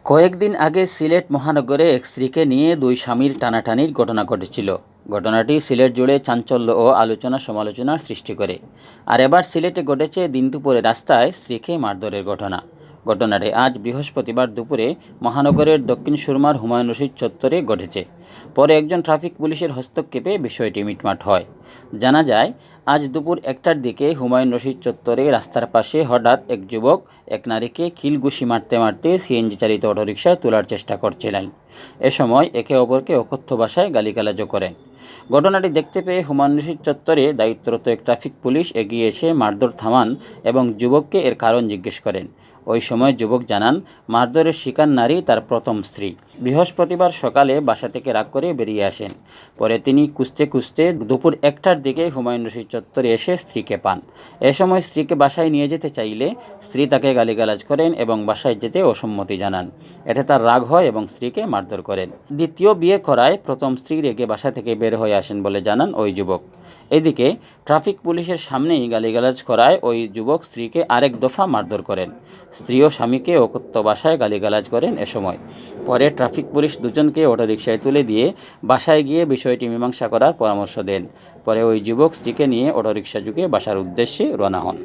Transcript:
কয়েকদিন আগে সিলেট মহানগরে এক স্ত্রীকে নিয়ে দুই স্বামীর টানাটানির ঘটনা ঘটেছিল। ঘটনাটি সিলেট জুড়ে চাঞ্চল্য ও আলোচনা সমালোচনার সৃষ্টি করে। আর এবার সিলেটে ঘটেছে দিন দুপুরে রাস্তায় স্ত্রীকে মারধরের ঘটনা। ঘটনাটি আজ বৃহস্পতিবার দুপুরে মহানগরের দক্ষিণ সুরমার হুমায়ুন রশিদ চত্বরে ঘটেছে। পরে একজন ট্রাফিক পুলিশের হস্তক্ষেপে বিষয়টি মিটমাট হয়। জানা যায়, আজ দুপুর 1টার দিকে হুমায়ুন রশিদ চত্বরে রাস্তার পাশে হঠাৎ এক যুবক এক নারীকে কিলঘুষি মারতে মারতে সিএনজি চালিত অটোরিকশায় তোলার চেষ্টা করছিলেন। এ সময় একে অপরকে অকথ্য ভাষায় গালিগালাজও করেন। ঘটনাটি দেখতে পেয়ে হুমায়ুন রশিদ চত্বরে দায়িত্বরত এক ট্রাফিক পুলিশ এগিয়ে এসে মারধর থামান এবং যুবককে এর কারণ জিজ্ঞেস করেন। ওই সময় যুবক জানান, মারধরের শিকার নারী তার প্রথম স্ত্রী। বৃহস্পতিবার সকালে বাসা থেকে রাগ করে বেরিয়ে আসেন। পরে তিনি খুঁজতে খুঁজতে দুপুর 1টার দিকে হুমায়ুন রশিদ চত্বরে এসে স্ত্রীকে পান। এ সময় স্ত্রীকে বাসায় নিয়ে যেতে চাইলে স্ত্রী তাকে গালিগালাজ করেন এবং বাসায় যেতে অসম্মতি জানান। এতে তার রাগ হয় এবং স্ত্রীকে মারধর করেন। দ্বিতীয় বিয়ে করায় প্রথম স্ত্রী রেগে বাসা থেকে বের হয়ে আসেন বলে জানান ওই যুবক। এদিকে ট্রাফিক পুলিশের সামনেই গালিগালাজ করায় ওই যুবক স্ত্রীকে আরেক দফা মারধর করেন। স্ত্রী ও স্বামীকে অকথ্য ভাষায় গালিগালাজ করেন। এ সময় পরে ট্রাফিক পুলিশ দুজনকে অটোরিকশায় তুলে দিয়ে বাসায় গিয়ে বিষয়টি মীমাংসা করার পরামর্শ দেন। পরে ওই যুবক স্ত্রীকে নিয়ে অটোরিকশা যুগে বাসার উদ্দেশ্যে রওনা হন।